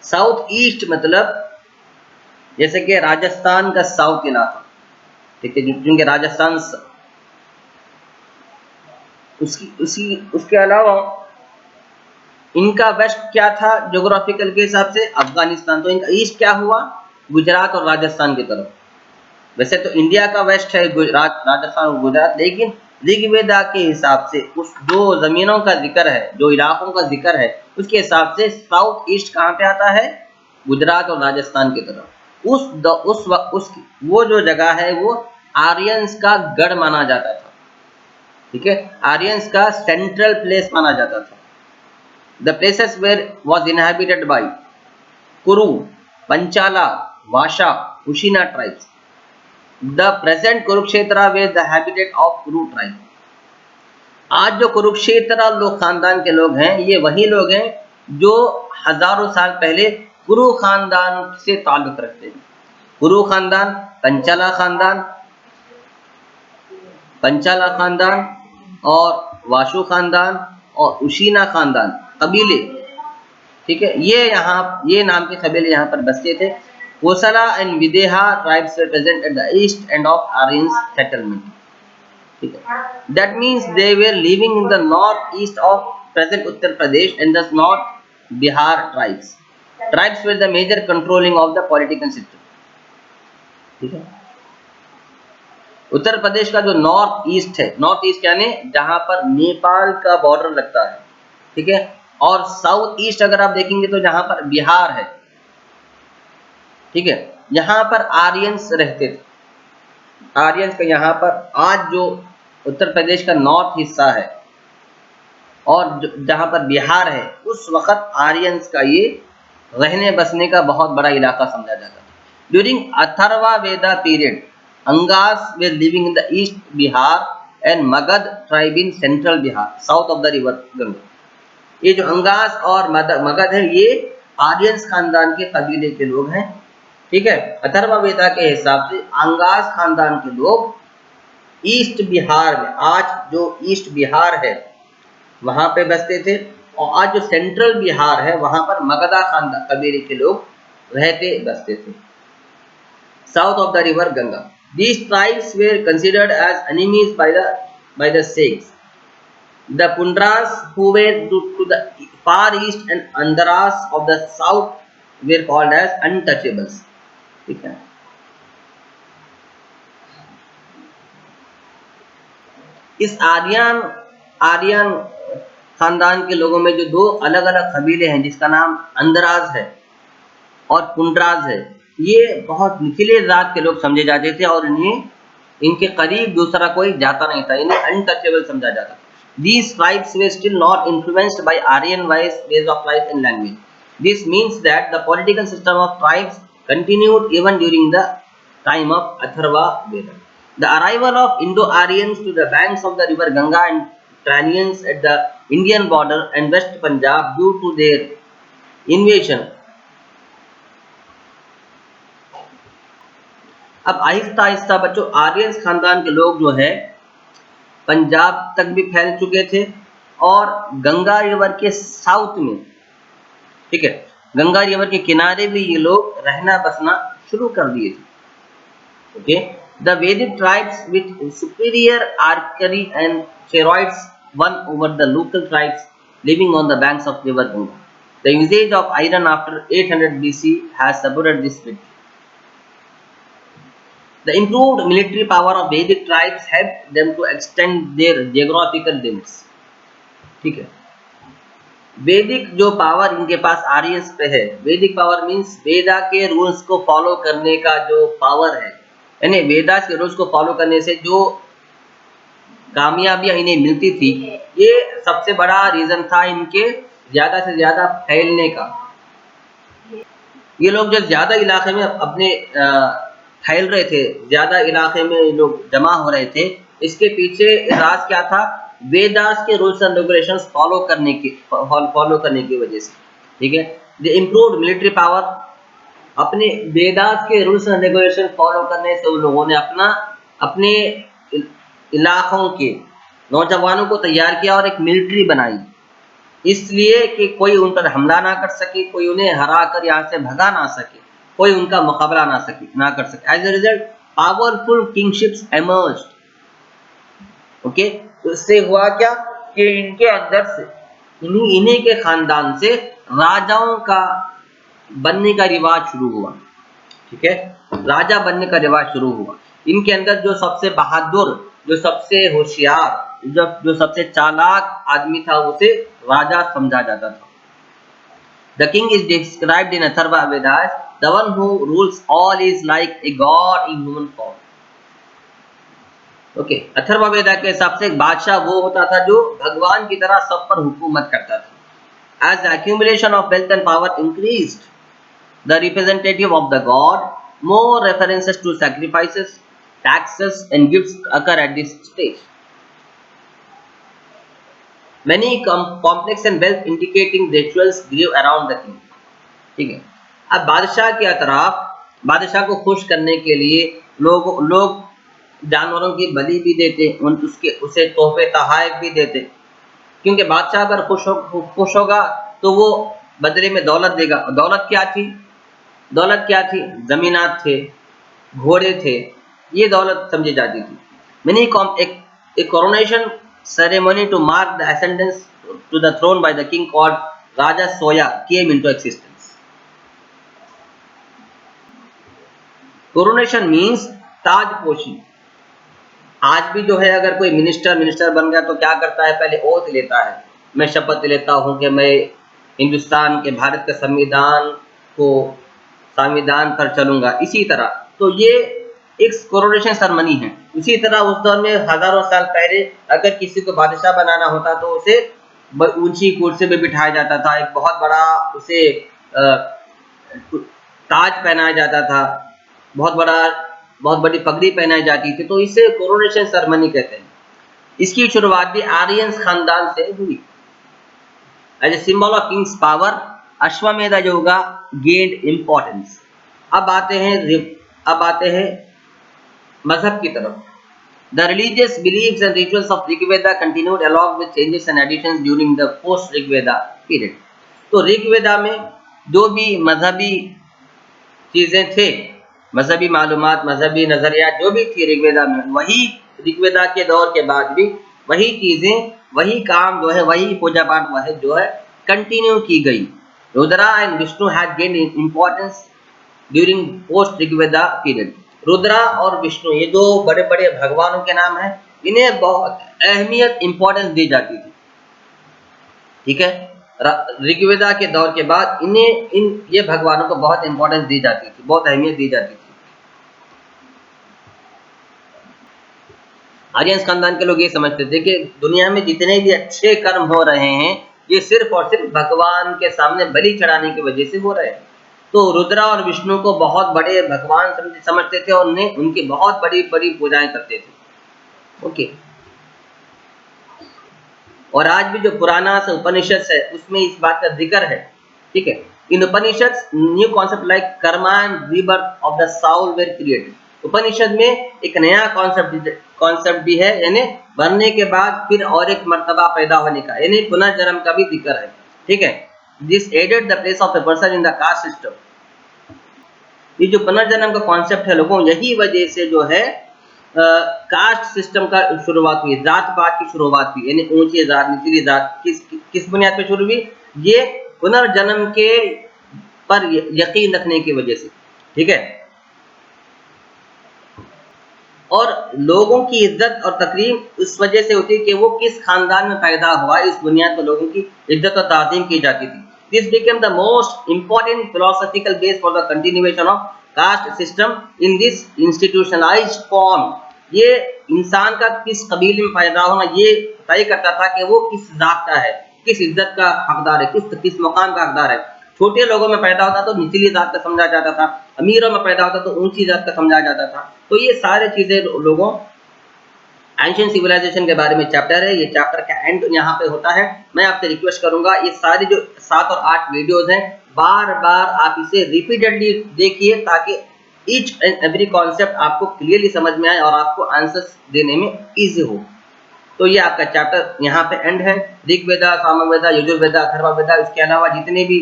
South east मतलब जैसे कि राजस्थान का साउथ इलाका, ठीक है, क्योंकि राजस्थान उसके अलावा इनका वेस्ट क्या था ज्योग्राफिकल के हिसाब से, अफगानिस्तान। तो इनका ईस्ट क्या हुआ, गुजरात और राजस्थान की तरफ। वैसे तो इंडिया का वेस्ट है गुजरात, राजस्थान और गुजरात, लेकिन ऋग्वेदा के हिसाब से उस जो जमीनों का जिक्र है, जो इलाकों का जिक्र है, उसके हिसाब से साउथ ईस्ट कहाँ पे आता है, गुजरात और राजस्थान की तरफ। उस वो जो जगह है वो आर्यंस का गढ़ माना जाता था, ठीक है, आर्यंस का सेंट्रल प्लेस माना जाता था। The places where was inhabited by Kuru, Panchala, Vasha, Kushina tribes. The present Kurukshetra where the habitat of Kuru tribe. आज जो कुरुक्षेत्र लोग खानदान के लोग हैं, ये वही लोग हैं जो हजारों साल पहले कुरु खानदान से ताल्लुक रखते हैं। कुरु खानदान, पंचाला खानदान और वाशु खानदान और उशीना खानदान कबीले, ठीक है, ये नाम के कबीले यहाँ पर बसते थे। Kosala and Videha tribes were present at the east end of Aryan settlement, ठीक है। That means they were living in the north east of present Uttar Pradesh and the north Bihar tribes were the major controlling of the political system, ठीक है। उत्तर प्रदेश का जो north east है, north east यानी जहां पर नेपाल का बॉर्डर लगता है, ठीक है, और साउथ ईस्ट अगर आप देखेंगे तो जहां पर बिहार है, ठीक है, यहाँ पर आर्यंस रहते थे। आर्यंस का यहाँ पर आज जो उत्तर प्रदेश का नॉर्थ हिस्सा है और जहाँ पर बिहार है, उस वक्त आर्यंस का ये रहने बसने का बहुत बड़ा इलाका समझा जाता था। During Atharva Veda period angas way living in the east Bihar and Magadh tribe in central Bihar south of the river Ganga. ये जो अंगास और मगध है, ये आर्यंस खानदान के कबीले के लोग हैं, ठीक है। अथर्वा वेदा के हिसाब से अंगास खानदान के लोग ईस्ट बिहार में, आज जो ईस्ट बिहार है वहां पे बसते थे, और आज जो सेंट्रल बिहार है वहां पर मगधा खानदान कबीले के लोग रहते बसते थे south of the river Ganga. These tribes were considered as enemies by the Sikhs. The Pundras who were to the far east and Andhras of the south were called as untouchables, ठीक है। इस आर्यन खानदान के लोगों में जो दो अलग अलग कबीले हैं, जिसका नाम अंदराज है और पुंडराज है, ये बहुत निचले जात के लोग समझे जाते थे और इनके करीब दूसरा कोई जाता नहीं था, इन्हें अनटचेबल समझा जाता। These tribes were still not influenced by Aryan ways of life and language. This means that the political system of tribes continued even during the time of Atharva Veda. The arrival of Indo-Aryans to the banks of the river Ganga and Tranians at the Indian border and West Punjab due to their invasion. अब आहिस्ता आहिस्ता बच्चों Aryans खानदान के लोग जो है पंजाब तक भी फैल चुके थे और गंगा रिवर के साउथ में, ठीक है, गंगा रिवर के किनारे भी ये लोग रहना बसना शुरू कर दिए थे, ओके। द वैदिक tribes with superior archery and steroids one over the local tribes living on the banks of river Ganga. The usage of iron after 800 BC has supported this with. The improved military power of Vedic tribes helped them to extend their geographical limits, ठीक है। वैदिक जो power इनके पास Aryans पे है, वैदिक power means वेदा के rules को फॉलो करने का जो पावर है, यानी वेदा के रूल्स को फॉलो करने से जो कामयाबियां इन्हें मिलती थी, ये सबसे बड़ा रीजन था इनके ज्यादा से ज्यादा फैलने का। ये लोग जो ज्यादा इलाके में अपने फैल रहे थे, ज्यादा इलाके में लोग जमा हो रहे थे, इसके पीछे राज क्या था, वेदास के रूल्स एंड रेगुलेशंस फॉलो करने की वजह से, ठीक है। द इम्प्रूव्ड मिलिट्री पावर, अपने वेदास के रूल्स एंड रेगुलेशन फॉलो करने से उन लोगों ने अपने इलाकों के नौजवानों को तैयार किया और एक मिलिट्री बनाई, इसलिए कि कोई उन पर हमला ना कर सके, कोई उन्हें हरा कर यहाँ से भगा ना सके, कोई उनका मुकाबला ना कर सके। As a result powerful kingships emerge. Okay, तो इससे हुआ क्या कि इनके अंदर से इन्हीं के खानदान से राजाओं का बनने का रिवाज शुरू हुआ। ठीक है, राजा बनने का रिवाज शुरू हुआ। इनके अंदर जो सबसे बहादुर, जो सबसे होशियार, जो सबसे चालाक आदमी था उसे राजा समझा जाता था। The king is described in Atharva Vedas, the one who rules all is like a god in human form. Okay, Atharva Veda के हिसाब से एक बादशाह वो होता था जो भगवान की तरह सब पर हुकूमत करता था। As the accumulation of wealth and power increased, the representative of the god, more references to sacrifices, taxes and gifts occur at this stage. Many complex and wealth indicating rituals grew around the king. ठीक है, अब बादशाह के अतराफ बादशाह को खुश करने के लिए लोग जानवरों की बलि भी देते, उसे तोहफे तहाइफ भी देते, क्योंकि बादशाह अगर खुश होगा तो वो बदले में दौलत देगा। दौलत क्या थी? जमीनात थे, घोड़े थे, ये दौलत समझी जाती थी। Many a coronation ceremony to mark the ascendance to the throne by the king called Raja Soya came into existence. Coronation means ताजपोशी। आज भी जो है अगर कोई मिनिस्टर बन गया तो क्या करता है, पहले ओथ लेता है, मैं शपथ लेता हूँ कि मैं हिंदुस्तान के भारत के संविधान पर चलूंगा। इसी तरह तो ये एक कोरोनेशन सेरेमनी है। इसी तरह उस दौर में हजारों साल पहले अगर किसी को बादशाह बनाना होता तो उसे ऊंची कुर्सी पे बिठाया जाता था, एक बहुत बड़ा उसे ताज पहनाया जाता था, बहुत बड़ी पगड़ी पहनाई जाती थी, तो इसे कोरोनेशन सेरेमनी कहते हैं। इसकी शुरुआत भी आर्यंस खानदान से हुई। As a symbol of kings power, Ashwamedha योगा गेन्ड इंपॉर्टेंस। अब आते हैं मजहब की तरफ। The religious beliefs and rituals of Rigveda continued along with changes and additions during the post Rigveda period. तो ऋग्वेदा में जो भी मजहबी चीजें थे, मजहबी मालूमात, मजहबी नजरिया जो भी थी ऋग्वेदा में, वही ऋग्वेदा के दौर के बाद भी वही चीजें, वही काम जो है, वही पूजा पाठ वह जो है कंटिन्यू की गई। Rudra and Vishnu had gain importance during post Rigveda period. Rudra और विष्णु ये दो बड़े बड़े भगवानों के नाम हैं, इन्हें बहुत अहमियत इंपॉर्टेंस दी जाती थी। ठीक है, ऋग्वेदा के दौर के बाद ये भगवानों को बहुत इंपॉर्टेंस दी जाती थी, बहुत अहमियत दी जाती थी। आर्यन खानदान के लोग ये समझते थे कि दुनिया में जितने भी अच्छे कर्म हो रहे हैं ये सिर्फ और सिर्फ भगवान के सामने बलि चढ़ाने की वजह से हो रहे हैं। तो रुद्रा और विष्णु को बहुत बड़े भगवान समझते थे और उनकी बहुत बड़ी बड़ी पूजाएं करते थे। ओके, और आज भी जो पुराना से उपनिषद है उसमें इस बात का जिक्र है। ठीक है, in Upanishad new concept like karma and rebirth of the soul were created. Upanishad में एक नया कॉन्सेप्ट भी है, यानी मरने के बाद फिर और एक मर्तबा पैदा होने का, यानी पुनर्जन्म का भी जिक्र है। ठीक है, this added the place of a person in the caste system. ये जो पुनर्जन्म का कॉन्सेप्ट है लोगों, यही वजह से जो है कास्ट सिस्टम का शुरुआत हुई, जात पात की शुरुआत हुई, यानी ऊंची जात निचली जात किस बुनियाद पे शुरू हुई? ये पुनर्जन्म के पर यकीन रखने की वजह से। ठीक है, और लोगों की इज्जत और तकरीम उस वजह से होती है कि वो किस खानदान में पैदा हुआ, इस बुनियाद पर लोगों की इज्जत और ताज़ीम की जाती थी। This became the most important philosophical base for the continuation of caste system in this institutionalised form. ये इंसान का किस कबीले में पैदा होना ये तय करता था कि वो किस जात का है, किस इज्जत का हकदार है, किस मुकाम का हकदार है। छोटे लोगों में पैदा होता तो निचली जात का समझा जाता था, अमीरों में पैदा होता तो ऊंची जात का समझा जाता था। तो ये सारे चीजें लोगों, एंशिएंट सिविलाइजेशन के बारे में चैप्टर है, ये चैप्टर का एंड यहाँ पे होता है। मैं आपसे रिक्वेस्ट करूंगा ये सारी जो 7 और 8 वीडियोस हैं बार बार आप इसे रिपीटेडली देखिए ताकि ईच एंड एवरी कॉन्सेप्ट आपको क्लियरली समझ में आए और आपको आंसर्स देने में इजी हो। तो ये आपका चैप्टर यहाँ पे एंड है। ऋग्वेदा, सामवेदा, यजुर्वेदा, अथर्ववेदा, इसके अलावा जितने भी